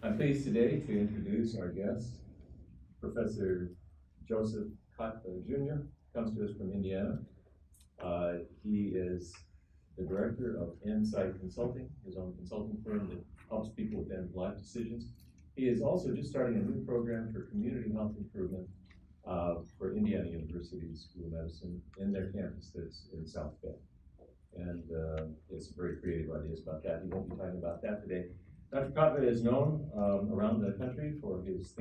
I'm pleased today to introduce our guest, Professor Joseph Kotva Jr. Comes to us from Indiana. He is the director of Insight Consulting, his own consulting firm that helps people with end-of-life decisions. He is also just starting a new program for community health improvement for Indiana University School of Medicine in their campus that's in South Bend. And it's very creative ideas about that. He won't be talking about that today. Dr. Kotva is known around the country for his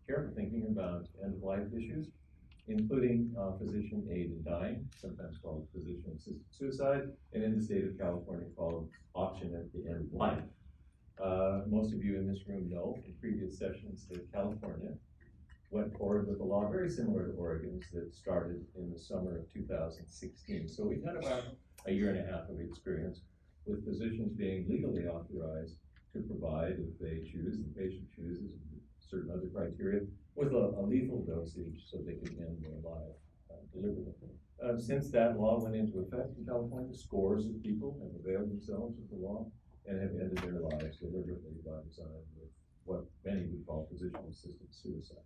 careful thinking about end-of-life issues, including physician aid in dying, sometimes called physician-assisted suicide, and in the state of California called option at the end of life. Most of you in this room know from previous sessions that California went forward with a law very similar to Oregon's that started in the summer of 2016. So we've had about a year and a half of experience with physicians being legally authorized to provide, if they choose, the patient chooses, certain other criteria, with a lethal dosage so they can end their life deliberately. Since that law went into effect in California, scores of people have availed themselves of the law and have ended their lives deliberately by design with what many would call physician-assisted suicide.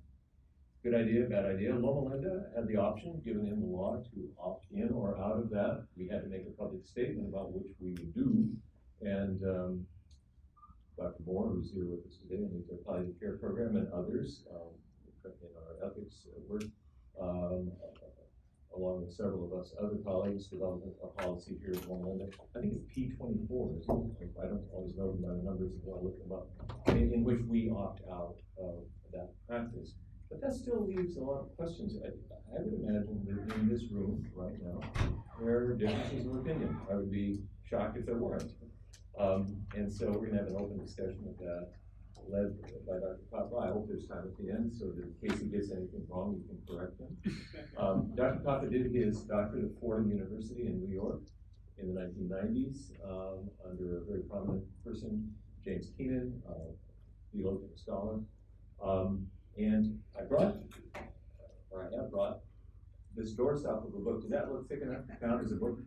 Good idea, bad idea. Loma had the option, given in the law, to opt in or out of that. We had to make a public statement about which we would do. And Dr. Moore, who's here with us today, and leads our palliative care program, and others in our ethics work, along with several of us other colleagues, developed a policy here at Loma. I think it's P24, isn't it? I don't always know the numbers until I look them up, in which we opt out of that practice. But that still leaves a lot of questions. I would imagine that in this room right now, there are differences of opinion. I would be shocked if there weren't. And so we're gonna have an open discussion of that, led by Dr. Kotva. I hope there's time at the end so that in case he gets anything wrong, you can correct him. Dr. Kotva did his doctorate at Fordham University in New York in the 1990s under a very prominent person, James Keenan, theologian scholar. And I have brought this doorstop of a book. Does that look thick enough to count as a book?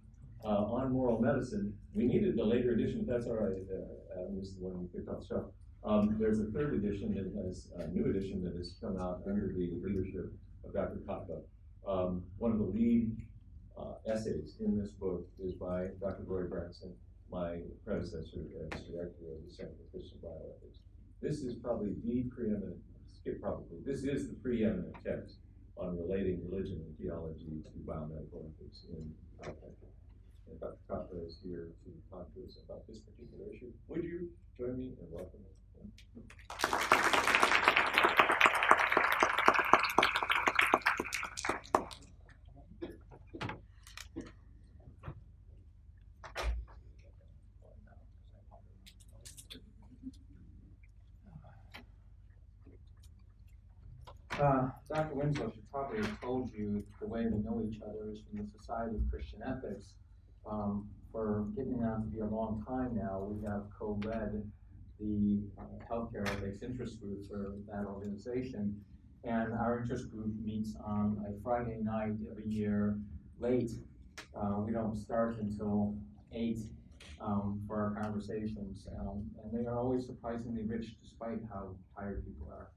On moral medicine. We needed the later edition, if that's all right. This is the one we picked off the shelf. There's a third edition that has a new edition that has come out under the leadership of Dr. Kotva. One of the lead essays in this book is by Dr. Roy Branson, my predecessor as director of the Center for Christian Bioethics. This is probably the preeminent. This is the preeminent text on relating religion and theology to biomedical ethics in our country. And Dr. Kotva is here to talk to us about this particular issue. Would you join me in welcoming him? Dr. Winslow should probably have told you the way we know each other is from the Society of Christian Ethics. For getting on to be a long time now, we have co-led the healthcare ethics interest group for that organization. And our interest group meets on a Friday night every year late. We don't start until 8 for our conversations. And they are always surprisingly rich despite how tired people are.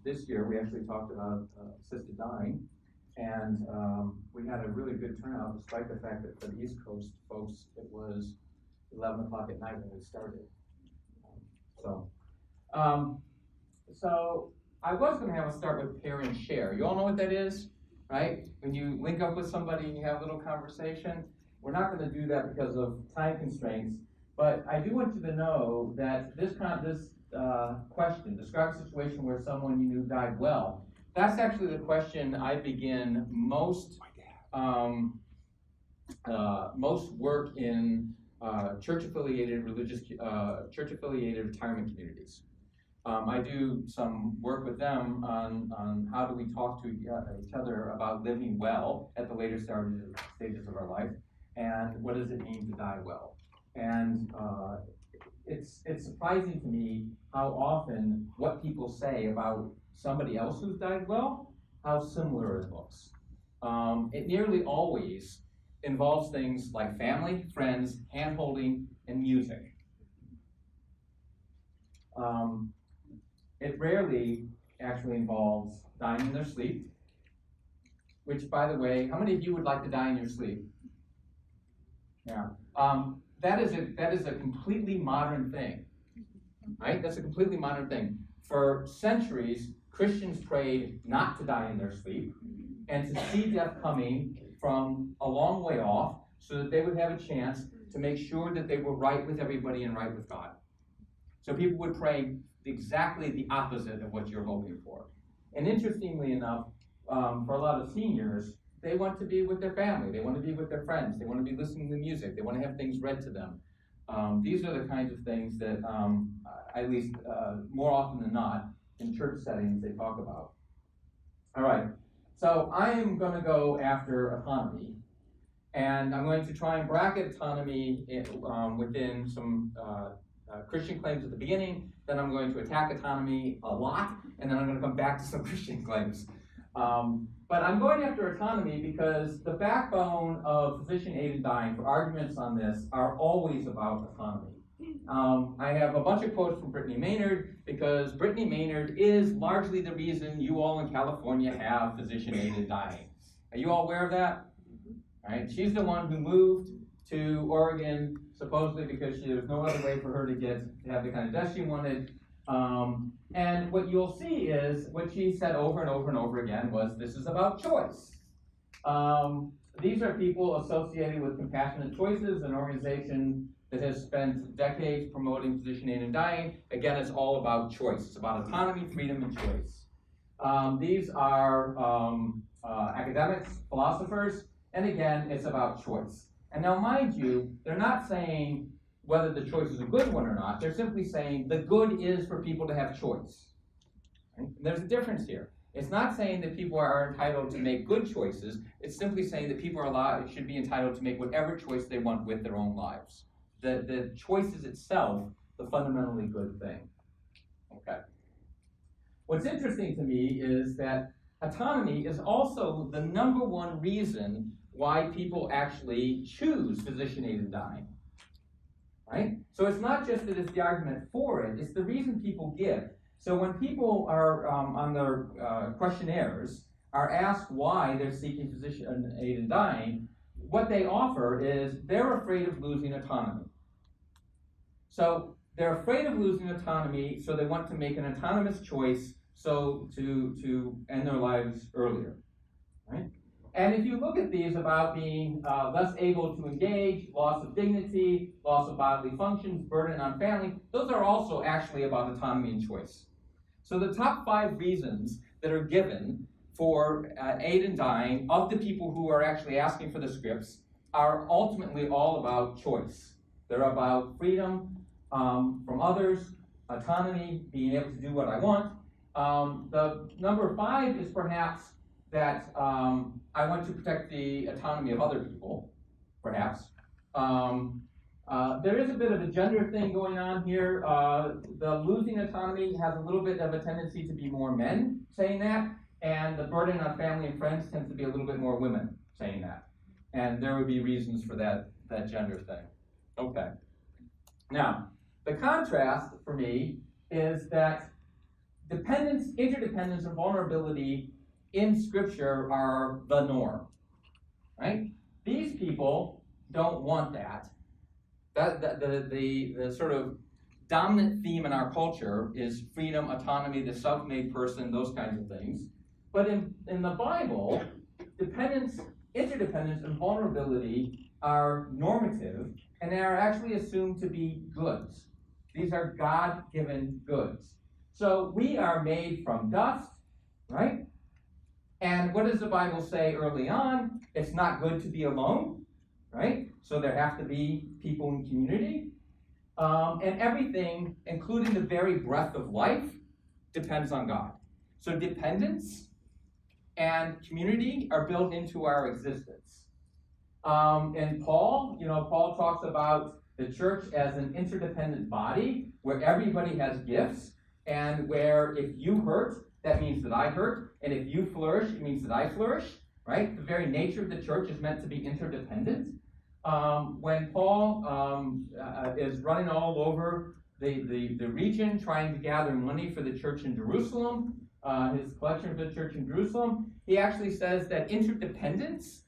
This year, we actually talked about assisted dying, and we had a really good turnout, despite the fact that for the East Coast folks, it was 11 o'clock at night when we started. So I was going to have us start with pair and share. You all know what that is, right? When you link up with somebody and you have a little conversation. We're not going to do that because of time constraints, but I do want you to know that this question, describe a situation where someone you knew died well. That's actually the question I begin most work in church-affiliated retirement communities. I do some work with them on how do we talk to each other about living well at the later stages of our life, and what does it mean to die well. And it's surprising to me how often what people say about somebody else who's died well, how similar it looks. It nearly always involves things like family, friends, hand-holding, and music. It rarely actually involves dying in their sleep, which, by the way, how many of you would like to die in your sleep? Yeah. That is a completely modern thing, right? That's a completely modern thing. For centuries, Christians prayed not to die in their sleep and to see death coming from a long way off so that they would have a chance to make sure that they were right with everybody and right with God. So people would pray exactly the opposite of what you're hoping for. And interestingly enough, for a lot of seniors, they want to be with their family, they want to be with their friends, they want to be listening to music, they want to have things read to them. These are the kinds of things that, at least more often than not, in church settings they talk about. All right, so I am going to go after autonomy, and I'm going to try and bracket autonomy within some Christian claims at the beginning, then I'm going to attack autonomy a lot, and then I'm going to come back to some Christian claims. But I'm going after autonomy because the backbone of physician-aided dying for arguments on this are always about autonomy. I have a bunch of quotes from Brittany Maynard because Brittany Maynard is largely the reason you all in California have physician-aided dying. Are you all aware of that? All right. She's the one who moved to Oregon supposedly because there was no other way for her to have the kind of death she wanted. And what you'll see is what she said over and over and over again was, this is about choice. These are people associated with Compassionate Choices, an organization that has spent decades promoting physician-aided dying. Again, it's all about choice. It's about autonomy, freedom, and choice. These are academics, philosophers, and again, it's about choice. And now, mind you, they're not saying whether the choice is a good one or not. They're simply saying the good is for people to have choice. Right? There's a difference here. It's not saying that people are entitled to make good choices. It's simply saying that people should be entitled to make whatever choice they want with their own lives. The choice is itself the fundamentally good thing. Okay. What's interesting to me is that autonomy is also the number one reason why people actually choose physician-aided dying. Right? So it's not just that it's the argument for it, it's the reason people give. So when people are on their questionnaires are asked why they're seeking physician-aided dying, what they offer is they're afraid of losing autonomy. So they're afraid of losing autonomy, so they want to make an autonomous choice so to end their lives earlier. Right? And if you look at these about being less able to engage, loss of dignity, loss of bodily functions, burden on family, those are also actually about autonomy and choice. So the top 5 reasons that are given for aid in dying of the people who are actually asking for the scripts are ultimately all about choice. They're about freedom from others, autonomy, being able to do what I want. The number 5 is perhaps that I want to protect the autonomy of other people, perhaps. There is a bit of a gender thing going on here. The losing autonomy has a little bit of a tendency to be more men saying that, and the burden on family and friends tends to be a little bit more women saying that. And there would be reasons for that gender thing. Okay. Now, the contrast for me is that dependence, interdependence, and vulnerability in Scripture are the norm, right? These people don't want that. The sort of dominant theme in our culture is freedom, autonomy, the self-made person, those kinds of things. But in the Bible, dependence, interdependence, and vulnerability are normative, and they are actually assumed to be goods. These are God-given goods. So we are made from dust, right? And what does the Bible say early on? It's not good to be alone, right? So there have to be people in community. And everything, including the very breath of life, depends on God. So dependence and community are built into our existence. And Paul talks about the church as an interdependent body where everybody has gifts, and where if you hurt, that means that I hurt, and if you flourish, it means that I flourish, right? The very nature of the church is meant to be interdependent. When Paul is running all over the region trying to gather money for the church in Jerusalem, his collection for the church in Jerusalem, he actually says that interdependence,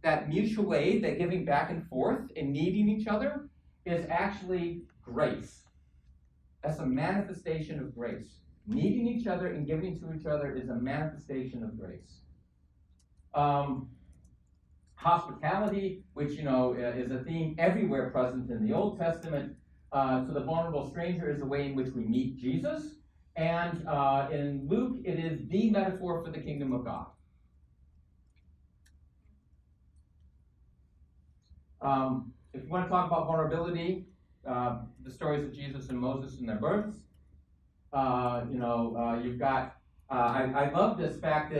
that mutual aid, that giving back and forth and needing each other, is actually grace. That's a manifestation of grace. Needing each other and giving to each other is a manifestation of grace. Hospitality, which is a theme everywhere present in the Old Testament, to the vulnerable stranger is the way in which we meet Jesus. And in Luke, it is the metaphor for the kingdom of God. If you want to talk about vulnerability, the stories of Jesus and Moses and their births, you've got, I love this fact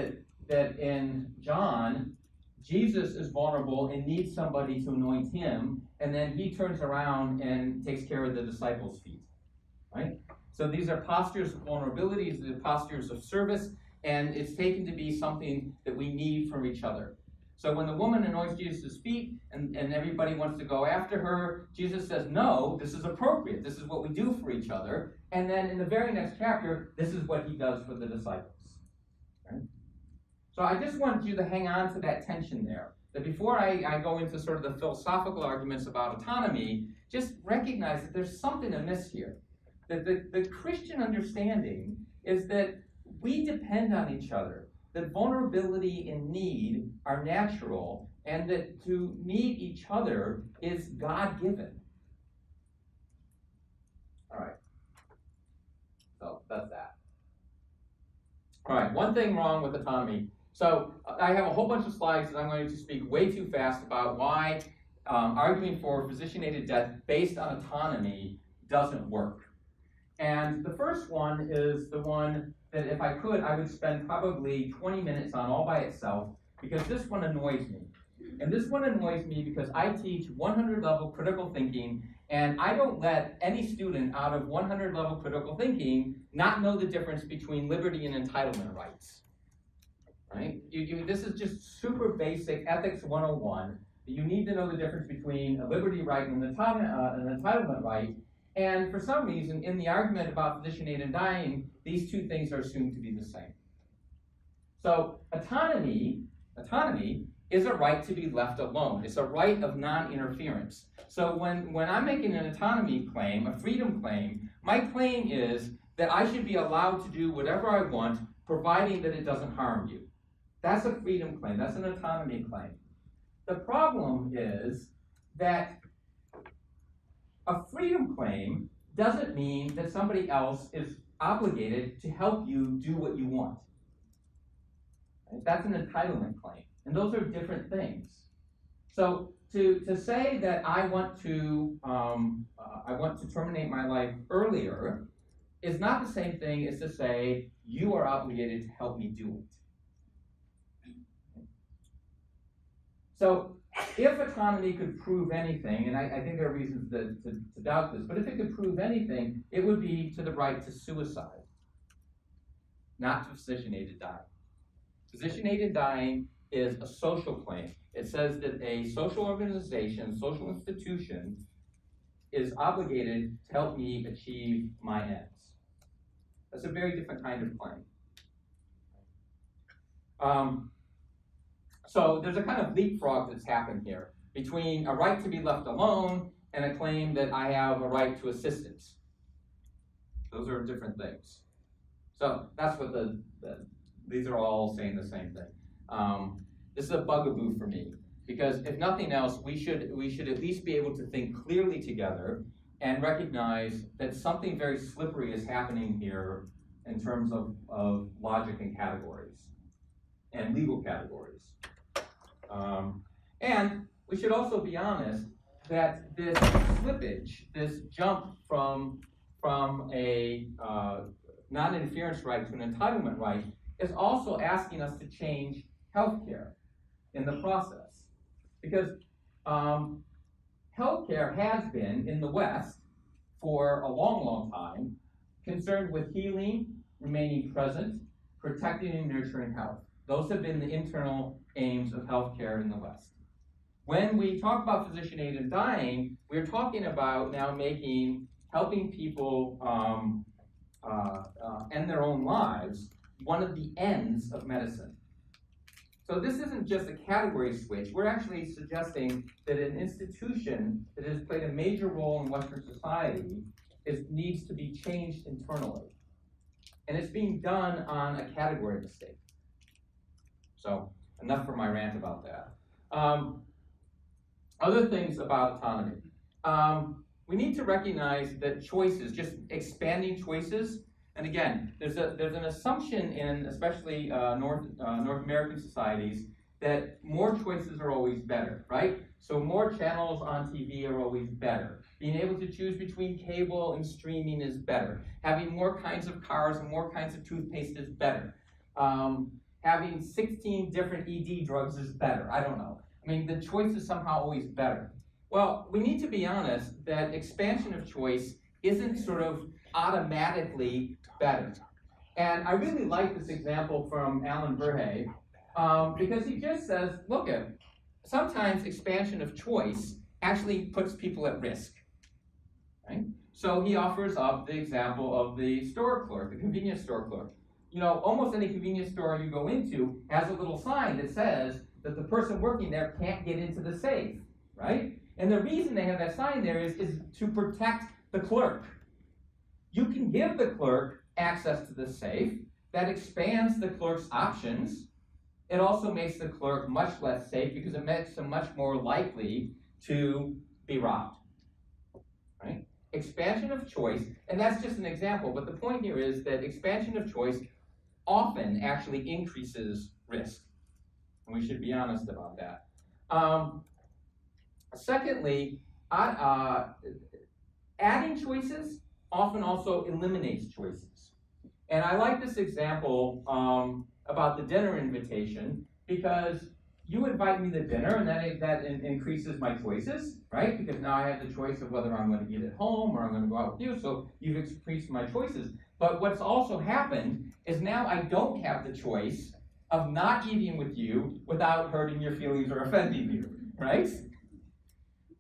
that in John, Jesus is vulnerable and needs somebody to anoint him, and then he turns around and takes care of the disciples' feet, right? So these are postures of vulnerability, these are postures of service, and it's taken to be something that we need from each other. So when the woman anoints Jesus' feet and everybody wants to go after her, Jesus says, no, this is appropriate. This is what we do for each other. And then in the very next chapter, this is what he does for the disciples. Right? So I just want you to hang on to that tension there. That before I go into sort of the philosophical arguments about autonomy, just recognize that there's something amiss here. That the Christian understanding is that we depend on each other. That vulnerability and need are natural, and that to need each other is God-given. All right. So that's that. All right, one thing wrong with autonomy. So I have a whole bunch of slides that I'm going to speak way too fast about why arguing for physician-aided death based on autonomy doesn't work. And the first one is the one that if I could, I would spend probably 20 minutes on all by itself, because this one annoys me. And this one annoys me because I teach 100-level critical thinking, and I don't let any student out of 100-level critical thinking not know the difference between liberty and entitlement rights. Right? This is just super basic ethics 101. You need to know the difference between a liberty right and an entitlement right. And for some reason, in the argument about physician-aided dying, these two things are assumed to be the same. So autonomy is a right to be left alone. It's a right of non-interference. So when I'm making an autonomy claim, a freedom claim, my claim is that I should be allowed to do whatever I want, providing that it doesn't harm you. That's a freedom claim. That's an autonomy claim. The problem is that a freedom claim doesn't mean that somebody else is obligated to help you do what you want. Right? That's an entitlement claim. And those are different things. So to say that I want to terminate my life earlier is not the same thing as to say you are obligated to help me do it. So if autonomy could prove anything, and I think there are reasons to doubt this, but if it could prove anything, it would be to the right to suicide, not to physician-aided dying. Physician-aided dying is a social claim. It says that a social organization, social institution, is obligated to help me achieve my ends. That's a very different kind of claim. So there's a kind of leapfrog that's happened here between a right to be left alone and a claim that I have a right to assistance. Those are different things. So that's what these are all saying the same thing. This is a bugaboo for me, because if nothing else, we should at least be able to think clearly together and recognize that something very slippery is happening here in terms of logic and categories and legal categories. And we should also be honest that this slippage, this jump from a non-interference right to an entitlement right, is also asking us to change healthcare in the process. Because healthcare has been, in the West, for a long, long time, concerned with healing, remaining present, protecting and nurturing health. Those have been the internal aims of healthcare in the West. When we talk about physician-aided dying, we're talking about now making helping people end their own lives one of the ends of medicine. So this isn't just a category switch. We're actually suggesting that an institution that has played a major role in Western society needs to be changed internally. And it's being done on a category mistake. So enough for my rant about that. Other things about autonomy. We need to recognize that choices, just expanding choices, and again, there's an assumption in especially North American societies that more choices are always better, right? So more channels on TV are always better. Being able to choose between cable and streaming is better. Having more kinds of cars and more kinds of toothpaste is better. Having 16 different ED drugs is better. I don't know. I mean, the choice is somehow always better. Well, we need to be honest that expansion of choice isn't sort of automatically better. And I really like this example from Alan Verhey because he just says, look, sometimes expansion of choice actually puts people at risk. Right? So he offers up the example of the store clerk, the convenience store clerk. You know, almost any convenience store you go into has a little sign that says that the person working there can't get into the safe, right? And the reason they have that sign there is to protect the clerk. You can give the clerk access to the safe. That expands the clerk's options. It also makes the clerk much less safe because it makes them much more likely to be robbed, right? Expansion of choice, and that's just an example, but the point here is that expansion of choice often actually increases risk. And we should be honest about that. Secondly, adding choices often also eliminates choices. And I like this example about the dinner invitation because you invite me to dinner and that increases my choices, right? Because now I have the choice of whether I'm going to eat at home or I'm going to go out with you, so you've increased my choices. But what's also happened is now I don't have the choice of not eating with you without hurting your feelings or offending you, right?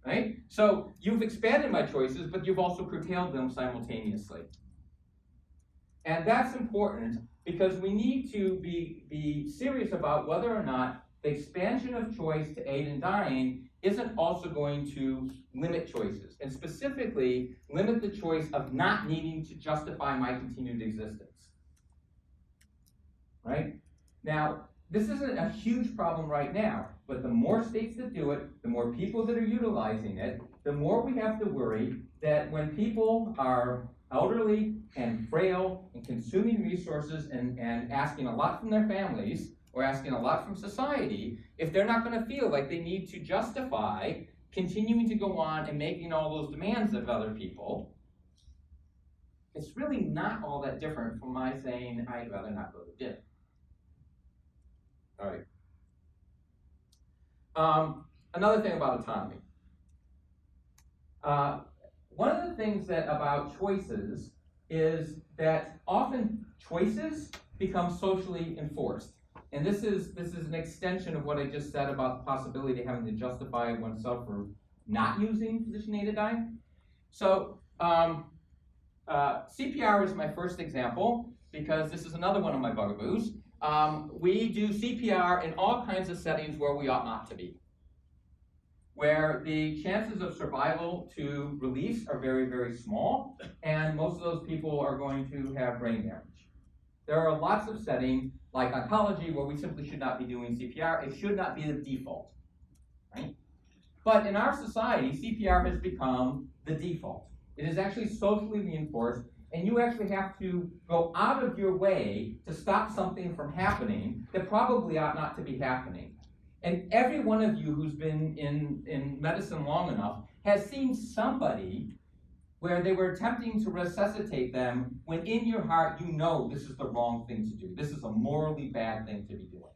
Right? So you've expanded my choices, but you've also curtailed them simultaneously. And that's important because we need to be serious about whether or not the expansion of choice to aid in dying isn't also going to limit choices, and specifically limit the choice of not needing to justify my continued existence. Right? Now, this isn't a huge problem right now, but the more states that do it, the more people that are utilizing it, the more we have to worry that when people are elderly and frail and consuming resources and asking a lot from their families or asking a lot from society, if they're not going to feel like they need to justify continuing to go on and making all those demands of other people, it's really not all that different from my saying, I'd rather not go to dinner. All right. Another thing about autonomy. One of the things about choices is that often choices become socially enforced. And this is an extension of what I just said about the possibility of having to justify oneself for not using physician-aided dying. So CPR is my first example because this is another one of my bugaboos. We do CPR in all kinds of settings where we ought not to be, where the chances of survival to release are very, very small, and most of those people are going to have brain damage. There are lots of settings, like oncology, where we simply should not be doing CPR. It should not be the default, right? But in our society, CPR has become the default. It is actually socially reinforced, and you actually have to go out of your way to stop something from happening that probably ought not to be happening. And every one of you who's been in medicine long enough has seen somebody where they were attempting to resuscitate them when in your heart you know this is the wrong thing to do. This is a morally bad thing to be doing.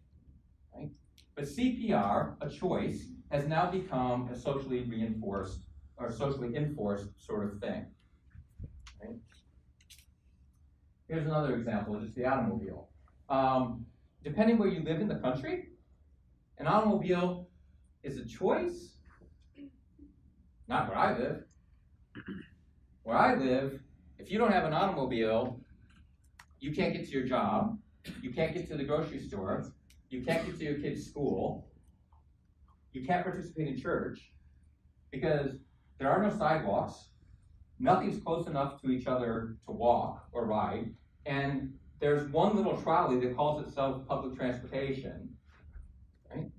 Right? But CPR, a choice, has now become a socially reinforced or socially enforced sort of thing. Right? Here's another example, just the automobile. Depending where you live in the country, an automobile is a choice. Not where I live. Where I live, if you don't have an automobile, you can't get to your job, you can't get to the grocery store, you can't get to your kid's school, you can't participate in church, because there are no sidewalks, nothing's close enough to each other to walk or ride, and there's one little trolley that calls itself public transportation, right?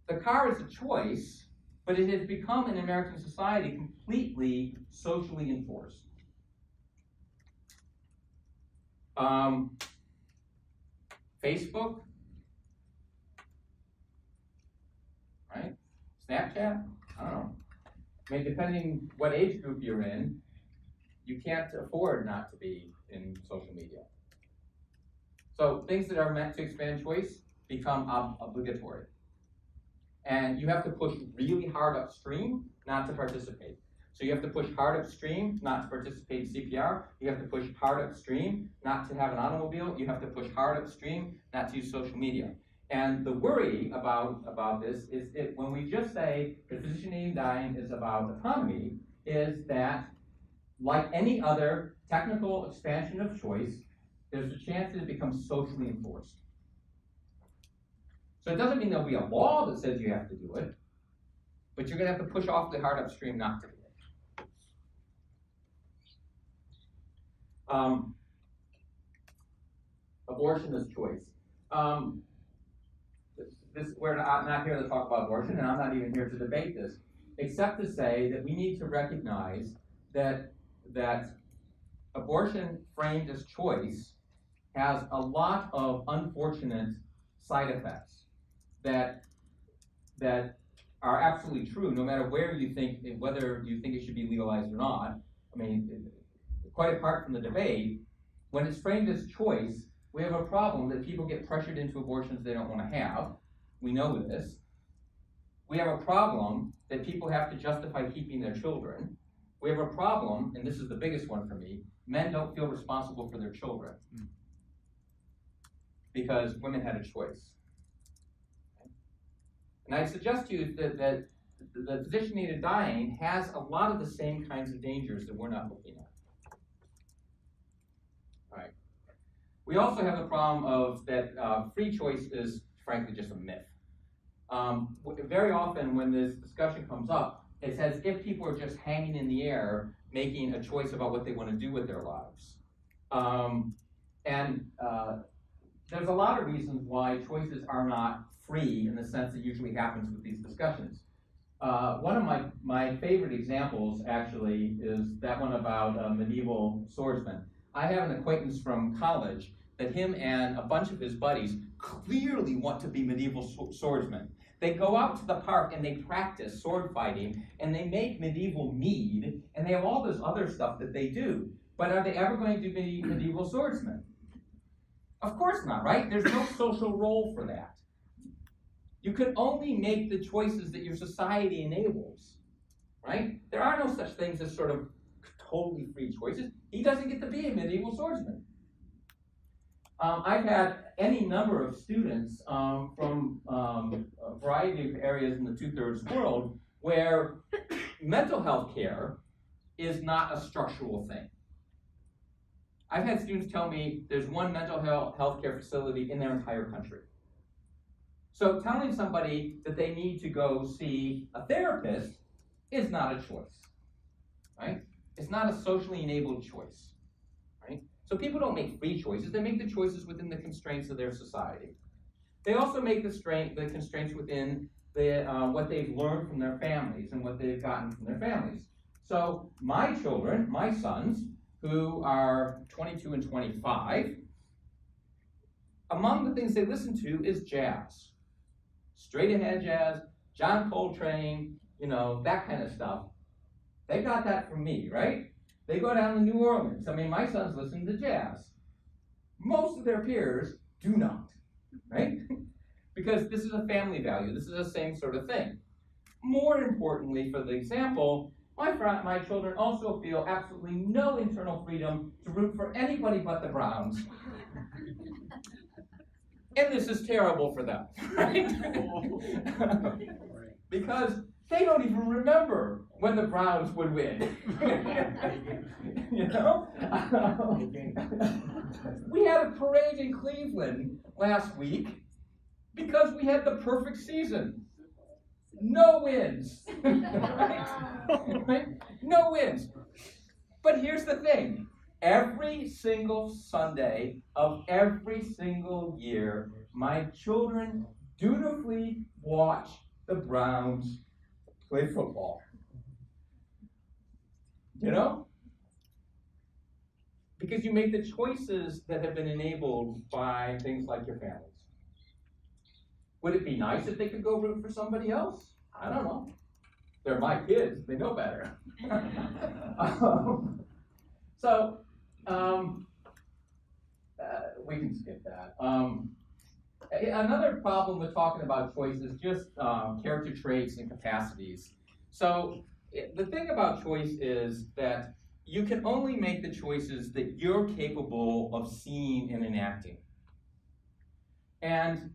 The car is a choice, but it has become in American society completely socially enforced. Facebook, right? Snapchat, I don't know. I mean, depending what age group you're in, you can't afford not to be in social media. So things that are meant to expand choice become obligatory. And you have to push really hard upstream not to participate. So you have to push hard upstream not to participate in CPR. You have to push hard upstream not to have an automobile. You have to push hard upstream not to use social media. And the worry about this is that when we just say that physician aid in dying is about autonomy, is that like any other technical expansion of choice, there's a chance that it becomes socially enforced. So it doesn't mean there'll be a law that says you have to do it, but you're going to have to push awfully hard upstream not to do it. Abortion is choice. We're not here to talk about abortion, and I'm not even here to debate this, except to say that we need to recognize that abortion framed as choice has a lot of unfortunate side effects that are absolutely true, no matter where you think, whether you think it should be legalized or not. I mean, quite apart from the debate, when it's framed as choice, we have a problem that people get pressured into abortions they don't want to have. We know this. We have a problem that people have to justify keeping their children. We have a problem, and this is the biggest one for me, men don't feel responsible for their children because women had a choice. And I suggest to you that the physician aid in dying has a lot of the same kinds of dangers that we're not looking at. All right. We also have the problem of that free choice is frankly just a myth. Very often when this discussion comes up, it's as if people are just hanging in the air, making a choice about what they want to do with their lives. There's a lot of reasons why choices are not free in the sense that usually happens with these discussions. One of my favorite examples actually is that one about medieval swordsmen. I have an acquaintance from college that him and a bunch of his buddies clearly want to be medieval swordsmen. They go out to the park and they practice sword fighting and they make medieval mead and they have all this other stuff that they do. But are they ever going to be medieval swordsmen? Of course not, right? There's no social role for that. You can only make the choices that your society enables, right? There are no such things as sort of totally free choices. He doesn't get to be a medieval swordsman. I've had any number of students from a variety of areas in the two-thirds world where mental health care is not a structural thing. I've had students tell me there's one mental health care facility in their entire country. So telling somebody that they need to go see a therapist is not a choice, right? It's not a socially enabled choice, right? So people don't make free choices, they make the choices within the constraints of their society. They also make the constraints within what they've learned from their families and what they've gotten from their families. So my children, my sons, who are 22 and 25, among the things they listen to is jazz. Straight ahead jazz, John Coltrane, that kind of stuff. They got that from me, right? They go down to New Orleans. I mean, my sons listen to jazz. Most of their peers do not, right? Because this is a family value. This is the same sort of thing. More importantly, for the example, my children also feel absolutely no internal freedom to root for anybody but the Browns. And this is terrible for them, right? Because they don't even remember when the Browns would win. You know? We had a parade in Cleveland last week because we had the perfect season. No wins. Right? No wins. But here's the thing. Every single Sunday of every single year, my children dutifully watch the Browns play football. You know? Because you make the choices that have been enabled by things like your families. Would it be nice if they could go root for somebody else? I don't know. They're my kids. They know better. We can skip that. Another problem with talking about choice is just character traits and capacities. So the thing about choice is that you can only make the choices that you're capable of seeing and enacting. And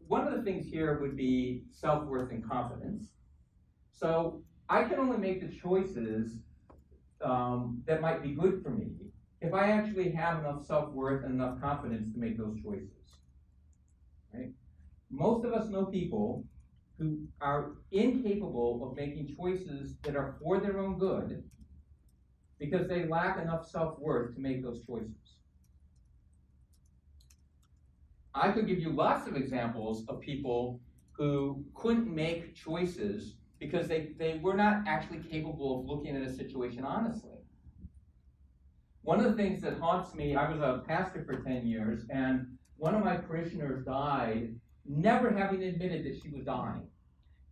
one of the things here would be self-worth and confidence. So I can only make the choices that might be good for me if I actually have enough self-worth and enough confidence to make those choices. Right? Most of us know people who are incapable of making choices that are for their own good because they lack enough self-worth to make those choices. I could give you lots of examples of people who couldn't make choices because they were not actually capable of looking at a situation honestly. One of the things that haunts me, I was a pastor for 10 years, and one of my parishioners died, never having admitted that she was dying.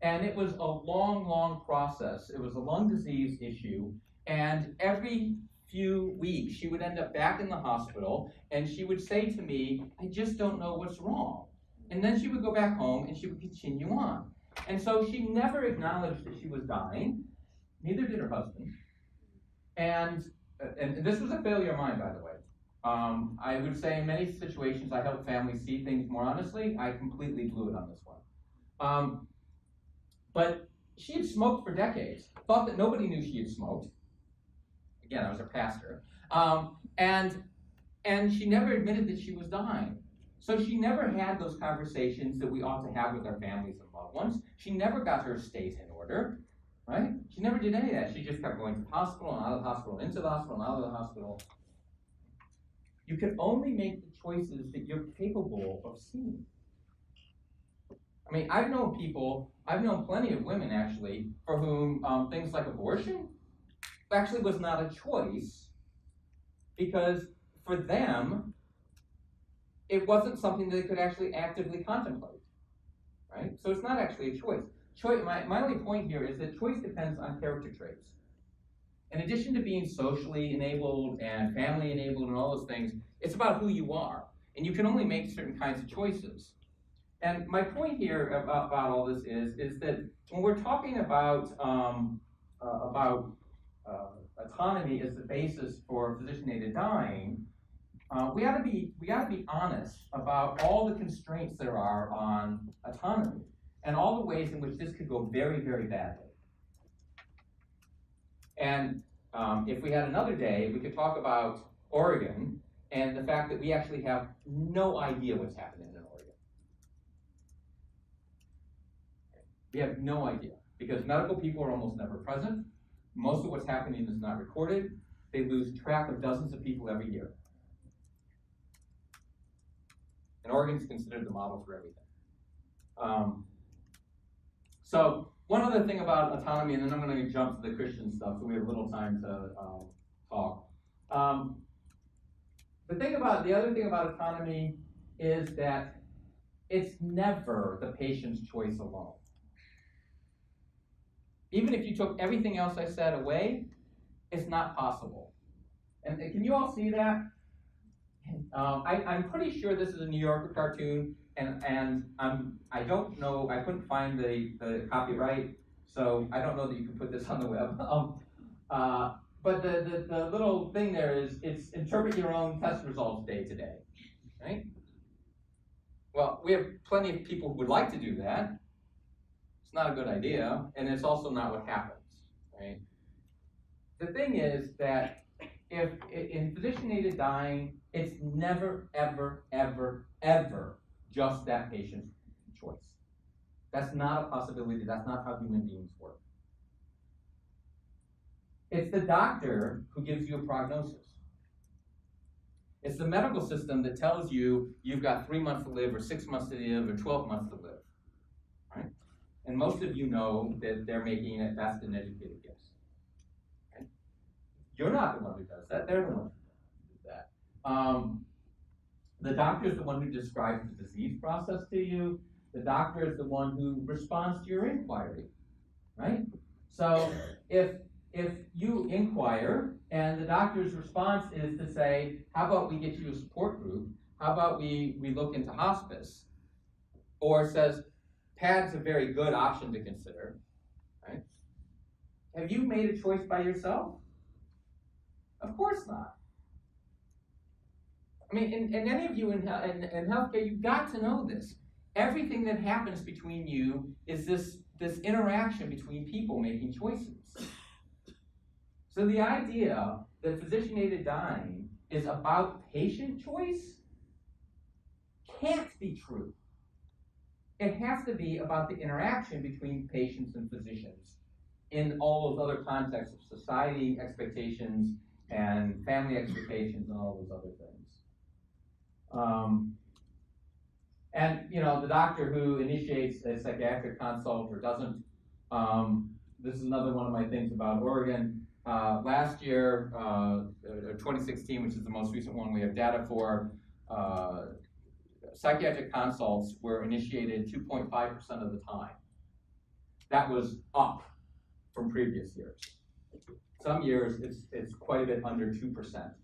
And it was a long, long process. It was a lung disease issue, and every few weeks she would end up back in the hospital, and she would say to me, I just don't know what's wrong. And then she would go back home, and she would continue on. And so she never acknowledged that she was dying, neither did her husband. And this was a failure of mine, by the way. I would say in many situations I help families see things more honestly. I completely blew it on this one. But she had smoked for decades, thought that nobody knew she had smoked. Again, I was a pastor. And she never admitted that she was dying. So she never had those conversations that we ought to have with our families and loved ones. She never got her estate in order, right? She never did any of that. She just kept going to the hospital and out of the hospital, into the hospital and out of the hospital. You can only make the choices that you're capable of seeing. I mean, I've known plenty of women actually, for whom things like abortion actually was not a choice because for them, it wasn't something they could actually actively contemplate, right? So it's not actually a choice. My only point here is that choice depends on character traits. In addition to being socially enabled and family enabled and all those things, it's about who you are. And you can only make certain kinds of choices. And my point here about all this is that when we're talking about autonomy as the basis for physician-aided dying, we got to be honest about all the constraints there are on autonomy and all the ways in which this could go very, very badly. And if we had another day, we could talk about Oregon and the fact that we actually have no idea what's happening in Oregon. We have no idea because medical people are almost never present. Most of what's happening is not recorded. They lose track of dozens of people every year. And Oregon is considered the model for everything. So one other thing about autonomy, and then I'm going to jump to the Christian stuff, so we have little time to talk. The other thing about autonomy is that it's never the patient's choice alone. Even if you took everything else I said away, it's not possible. And can you all see that? I'm pretty sure this is a New Yorker cartoon, and I don't know, I couldn't find the copyright, so I don't know that you can put this on the web. But the little thing there is, it's interpret your own test results day to day, right? Well, we have plenty of people who would like to do that. It's not a good idea, and it's also not what happens, right? The thing is that if in physician-aided dying, it's never, ever, ever, ever just that patient's choice. That's not a possibility. That's not how human beings work. It's the doctor who gives you a prognosis. It's the medical system that tells you you've got 3 months to live, or 6 months to live, or 12 months to live, right? And most of you know that they're making it best an educated guess. Right? You're not the one who does that. They're the one who does that. The doctor is the one who describes the disease process to you. The doctor is the one who responds to your inquiry, right? So if you inquire and the doctor's response is to say, how about we get you a support group? How about we look into hospice? Or says, PAD's a very good option to consider, right? Have you made a choice by yourself? Of course not. I mean, and any of you in healthcare, you've got to know this. Everything that happens between you is this interaction between people making choices. So the idea that physician-aided dying is about patient choice can't be true. It has to be about the interaction between patients and physicians in all those other contexts of society expectations and family expectations and all those other things. And the doctor who initiates a psychiatric consult or doesn't, this is another one of my things about Oregon. Last year, 2016, which is the most recent one we have data for, psychiatric consults were initiated 2.5% of the time. That was up from previous years. Some years it's quite a bit under 2%.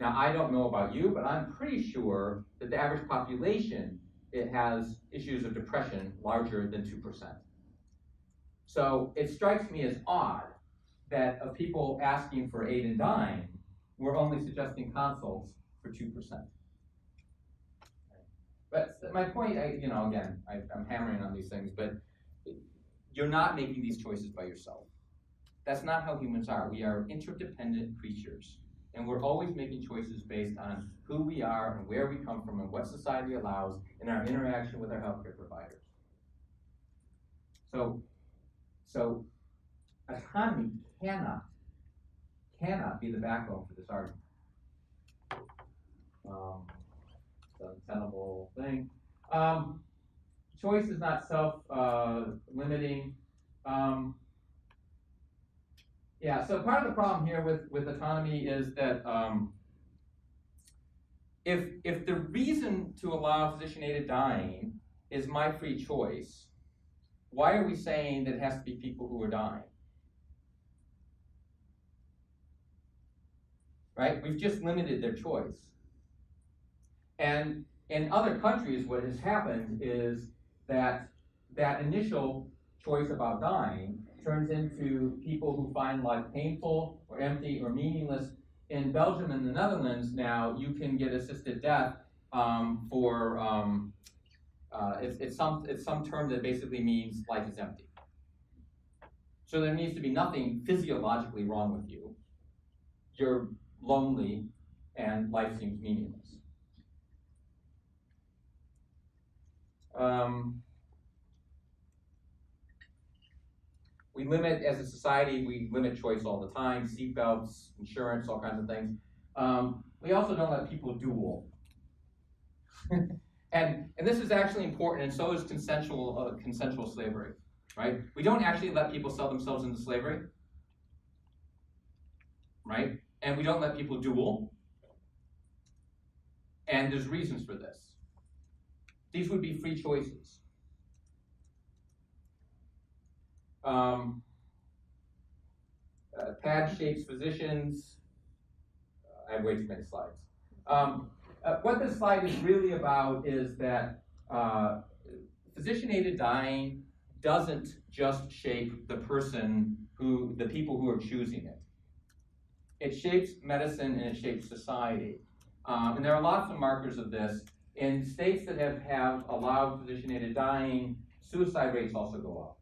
Now, I don't know about you, but I'm pretty sure that the average population, it has issues of depression larger than 2%. So it strikes me as odd that of people asking for aid in dying, we're only suggesting consults for 2%. But my point, again, I'm hammering on these things, but you're not making these choices by yourself. That's not how humans are. We are interdependent creatures. And we're always making choices based on who we are and where we come from and what society allows in our interaction with our healthcare providers. So autonomy cannot be the backbone for this argument. It's an untenable thing. Choice is not self-limiting. So part of the problem here with autonomy is that if the reason to allow physician-aided dying is my free choice, why are we saying that it has to be people who are dying? Right? We've just limited their choice. And in other countries, what has happened is that initial choice about dying turns into people who find life painful or empty or meaningless. In Belgium and the Netherlands now, you can get assisted death it's some term that basically means life is empty. So there needs to be nothing physiologically wrong with you. You're lonely and life seems meaningless. We limit, as a society, we limit choice all the time, seatbelts, insurance, all kinds of things. We also don't let people duel. and this is actually important, and so is consensual slavery, right? We don't actually let people sell themselves into slavery, right? And we don't let people duel. And there's reasons for this. These would be free choices. PAD shapes physicians. I have way too many slides. What this slide is really about is that physician-aided dying doesn't just shape the people who are choosing it. It shapes medicine and it shapes society. And there are lots of markers of this. In states that have allowed physician-aided dying suicide rates also go up.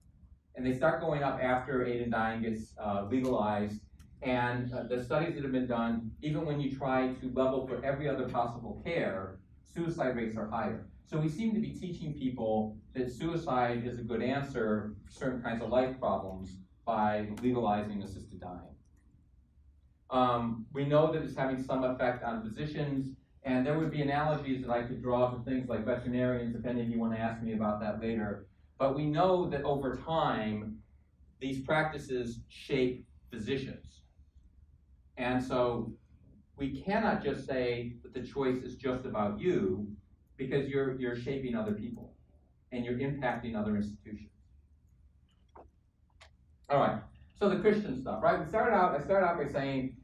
And they start going up after aid in dying gets legalized. And the studies that have been done, even when you try to level for every other possible care, suicide rates are higher. So we seem to be teaching people that suicide is a good answer for certain kinds of life problems by legalizing assisted dying. We know that it's having some effect on physicians, and there would be analogies that I could draw to things like veterinarians, depending if you want to ask me about that later. But we know that over time, these practices shape physicians. And so we cannot just say that the choice is just about you, because you're shaping other people and you're impacting other institutions. All right, so the Christian stuff, right? I started out by saying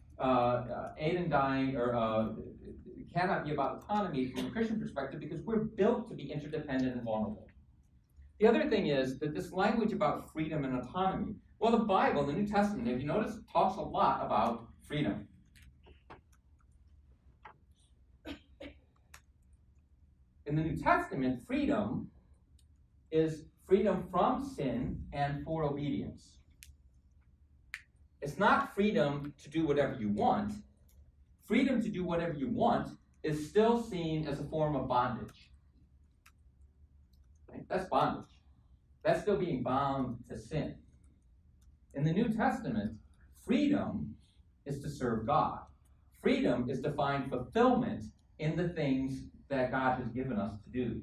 aid in dying it cannot be about autonomy from a Christian perspective because we're built to be interdependent and vulnerable. The other thing is that this language about freedom and autonomy, well, the Bible, the New Testament, if you notice, talks a lot about freedom. In the New Testament, freedom is freedom from sin and for obedience. It's not freedom to do whatever you want. Freedom to do whatever you want is still seen as a form of bondage. Right? That's bondage. That's still being bound to sin. In the New Testament, freedom is to serve God. Freedom is to find fulfillment in the things that God has given us to do.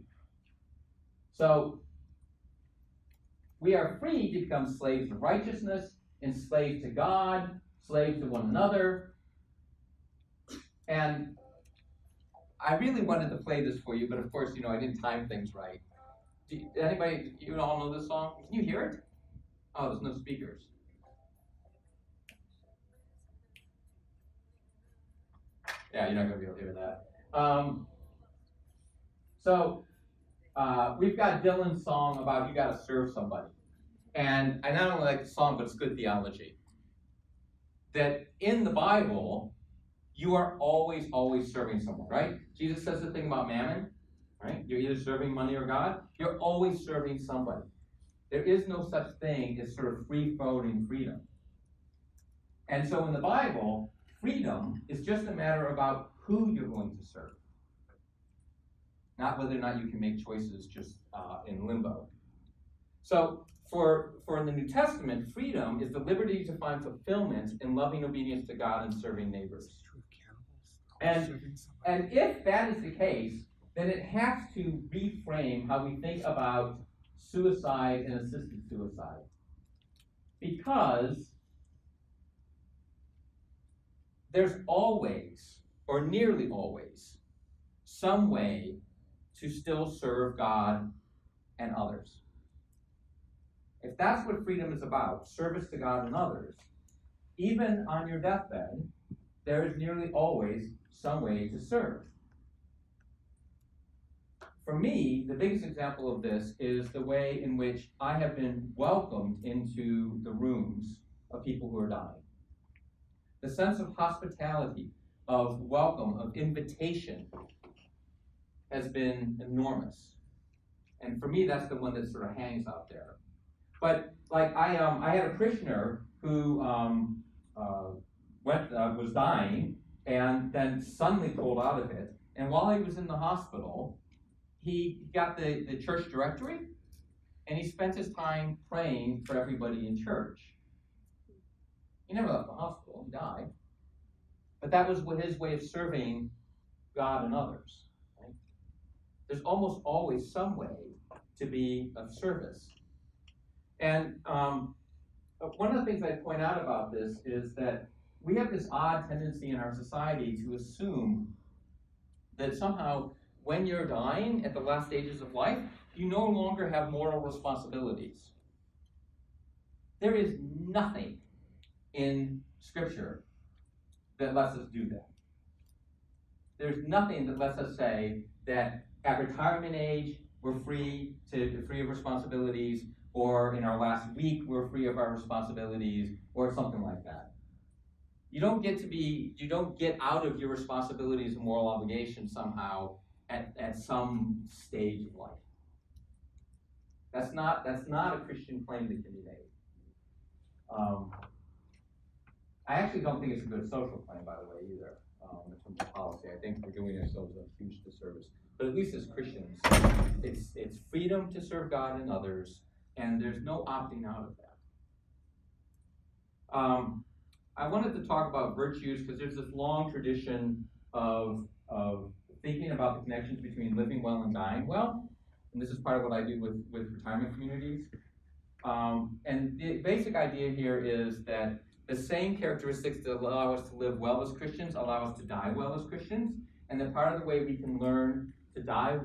So, we are free to become slaves of righteousness, enslaved to God, slaves to one another. And I really wanted to play this for you, but of course, I didn't time things right. Anybody, you all know this song? Can you hear it? Oh, there's no speakers. Yeah, you're not going to be able to hear that. We've got Dylan's song about you got to serve somebody. And I not only like the song, but it's good theology. That in the Bible, you are always, always serving someone, right? Jesus says the thing about mammon, right? You're either serving money or God. You're always serving somebody. There is no such thing as sort of free-floating freedom. And so in the Bible, freedom is just a matter about who you're going to serve. Not whether or not you can make choices just in limbo. So for the New Testament, freedom is the liberty to find fulfillment in loving obedience to God and serving neighbors. And if that is the case, then it has to reframe how we think about suicide and assisted suicide. Because there's always, or nearly always, some way to still serve God and others. If that's what freedom is about, service to God and others, even on your deathbed, there is nearly always some way to serve. For me, the biggest example of this is the way in which I have been welcomed into the rooms of people who are dying. The sense of hospitality, of welcome, of invitation has been enormous. And for me, that's the one that sort of hangs out there. But like I had a parishioner who was dying and then suddenly pulled out of it. And while he was in the hospital, he got the church directory and he spent his time praying for everybody in church. He never left the hospital, he died. But that was his way of serving God and others. Right? There's almost always some way to be of service. And one of the things I point out about this is that we have this odd tendency in our society to assume that somehow when you're dying at the last stages of life, you no longer have moral responsibilities. There is nothing in Scripture that lets us do that. There's nothing that lets us say that at retirement age, we're free of responsibilities, or in our last week, we're free of our responsibilities, or something like that. You don't get out of your responsibilities and moral obligations somehow at some stage of life. That's not a Christian claim that can be made. I actually don't think it's a good social claim, by the way, either, in terms of policy. I think we're doing ourselves a huge disservice. But at least as Christians, it's freedom to serve God and others, and there's no opting out of that. I wanted to talk about virtues because there's this long tradition of thinking about the connections between living well and dying well, and this is part of what I do with retirement communities. And the basic idea here is that the same characteristics that allow us to live well as Christians allow us to die well as Christians, and that part of the way we can learn to die,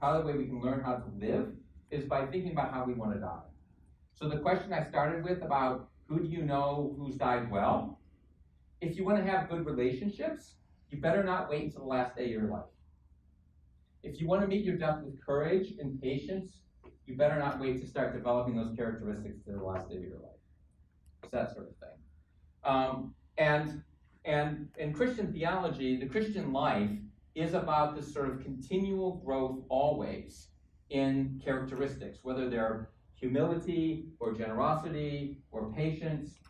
part of the way we can learn how to live is by thinking about how we want to die. So the question I started with about who do you know who's died well? If you want to have good relationships, you better not wait until the last day of your life. If you want to meet your death with courage and patience, you better not wait to start developing those characteristics to the last day of your life. It's that sort of thing. And in Christian theology, the Christian life is about this sort of continual growth always in characteristics, whether they're humility or generosity or patience,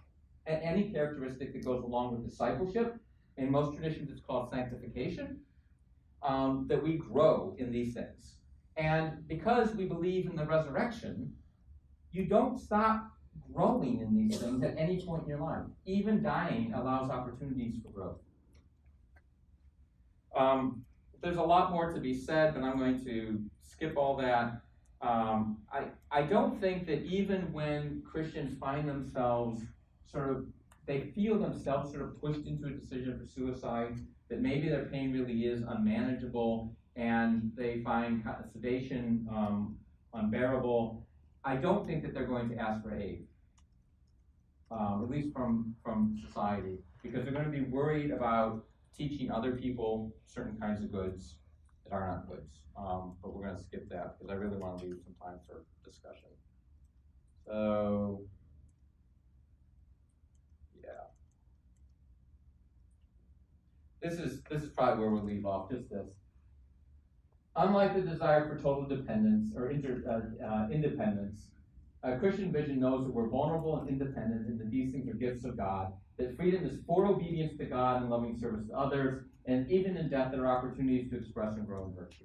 any characteristic that goes along with discipleship. In most traditions, it's called sanctification, that we grow in these things. And because we believe in the resurrection, you don't stop growing in these things at any point in your life. Even dying allows opportunities for growth. There's a lot more to be said, but I'm going to skip all that. I don't think that even when Christians find themselves they feel themselves sort of pushed into a decision for suicide, that maybe their pain really is unmanageable and they find sedation unbearable, I don't think that they're going to ask for aid, at least from society, because they're going to be worried about teaching other people certain kinds of goods that are not goods. But we're going to skip that because I really want to leave some time for discussion. So, yeah. This is probably where we'll leave off, just this. Unlike the desire for total dependence or independence, a Christian vision knows that we're vulnerable and independent and that these things are gifts of God, that freedom is for obedience to God and loving service to others, and even in death there are opportunities to express and grow in virtue.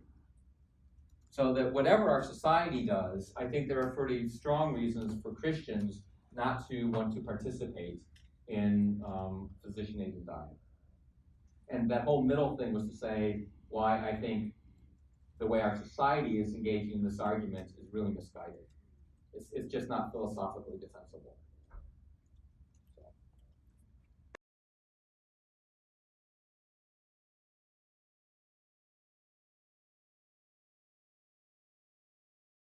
So that whatever our society does, I think there are pretty strong reasons for Christians not to want to participate in physician-aided dying. And that whole middle thing was to say why I think the way our society is engaging in this argument is really misguided. It's just not philosophically defensible.